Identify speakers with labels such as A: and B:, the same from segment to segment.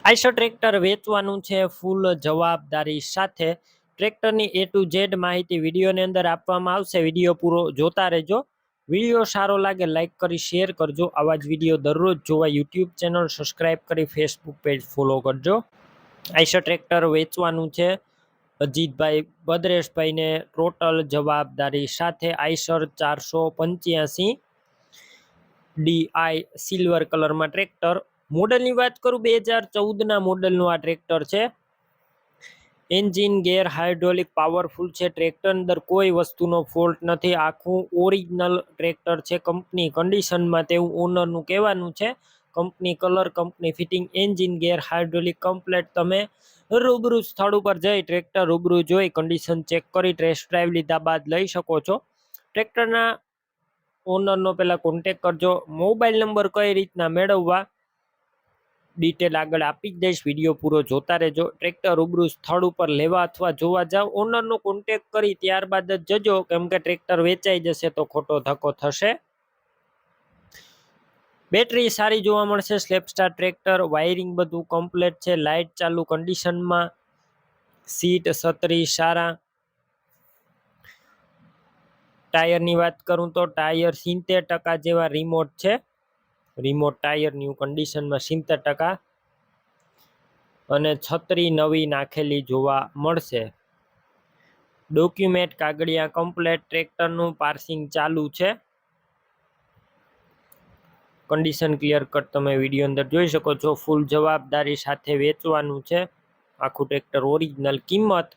A: Eicher tractor વેચવાનું છે ફૂલ જવાબદારી સાથે. ટ્રેક્ટરની A to Z માહિતી વિડીયોની અંદર આપવામાં આવશે. વિડીયો પૂરો જોતા રહેજો. વિડીયો સારો લાગે લાઈક કરી શેર કરજો. આવા જ વિડીયો દરરોજ જોવા યુટ્યુબ ચેનલ સબસ્ક્રાઈબ કરી ફેસબુક પેજ ફોલો કરજો. આઈશર ટ્રેક્ટર વેચવાનું છે અજીતભાઈ ભદ્રેશભાઈને ટોટલ જવાબદારી સાથે. આઈશર 485 DI સિલ્વર કલરમાં ટ્રેક્ટર. મોડલની વાત કરું 2014ના મોડલનું આ ટ્રેક્ટર છે. એન્જિન ગેર હાઇડ્રોલિક પાવરફુલ છે. ટ્રેક્ટર અંદર કોઈ વસ્તુનો ફોલ્ટ નથી. આખું ઓરિજિનલ ટ્રેક્ટર છે, કંપની કન્ડિશનમાં તેવું ઓનરનું કહેવાનું છે. Company colour, company fitting, engine ગેર હાઇડ્રોલિક કમ્પ્લેટ. તમે રૂબરૂ સ્થળ ઉપર જઈ ટ્રેક્ટર રૂબરૂ જોઈ કન્ડિશન ચેક કરી ટેસ્ટ ડ્રાઈવ લીધા બાદ લઈ શકો છો. ટ્રેક્ટરના ઓનરનો પહેલાં કોન્ટેક કરજો. મોબાઈલ નંબર કઈ રીતના મેળવવા ડિટેલ આગળ આપી જ દઈશ. વિડીયો પૂરો જોતા રહેજો. ટ્રેક્ટર રૂબરૂ સ્થળ ઉપર લેવા અથવા જોવા જાઓ ઓનરનો કોન્ટેક કરી ત્યારબાદ જ જજો, કેમ કે ટ્રેક્ટર વેચાઈ જશે તો ખોટો ધક્કો થશે. બેટરી સારી જોવા મળશે. સ્લેપસ્ટાર ટ્રેક્ટર, વાયરિંગ બધું કમ્પ્લેટ છે. લાઇટ ચાલુ કન્ડિશનમાં, સીટ છત્રી સારા. ટાયરની વાત કરું તો ટાયર 70% જેવા રિમોટ છે. રિમોટ ટાયર ન્યૂ કન્ડિશનમાં 70%. અને છત્રી નવી નાખેલી જોવા મળશે. ડોક્યુમેન્ટ કાગળિયા કમ્પ્લેટ. ટ્રેક્ટરનું પાર્સિંગ ચાલુ છે. કન્ડિશન ક્લિયર કટ તમે વિડીયો અંદર જોઈ શકો છો. ફૂલ જવાબદારી સાથે વેચવાનું છે આખું ટ્રેક્ટર ઓરિજિનલ. કિંમત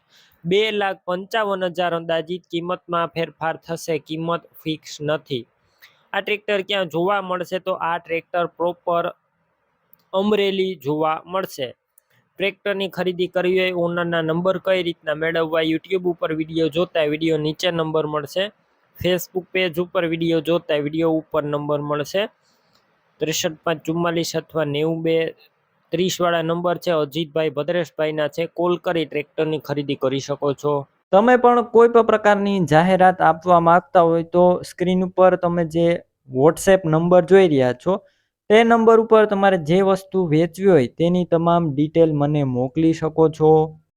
A: 2,55,000 અંદાજિત કિંમતમાં ફેરફાર થશે. કિંમત ફિક્સ નથી. આ ટ્રેક્ટર ક્યાં જોવા મળશે તો આ ટ્રેક્ટર પ્રોપર અમરેલી જોવા મળશે. ટ્રેક્ટરની ખરીદી કરવી હોય ઓનરના નંબર કઈ રીતના મેળવવા યુટ્યુબ ઉપર વિડીયો જોતા વિડીયો નીચે નંબર મળશે. ફેસબુક પેજ ઉપર વિડીયો જોતા વિડીયો ઉપર નંબર મળશે. 63 5 44 અથવા 92 30 વાળા નંબર છે. અજીતભાઈ ભદ્રેશભાઈના છે. કોલ કરી ટ્રેક્ટરની ખરીદી કરી શકો છો.
B: તમે પણ કોઈ પણ પ્રકારની જાહેરાત આપવા માંગતા હોય તો સ્ક્રીન ઉપર તમે જે વોટ્સએપ નંબર જોઈ રહ્યા છો તે નંબર ઉપર તમારે જે વસ્તુ વેચવી હોય તેની તમામ ડિટેલ મને મોકલી શકો છો.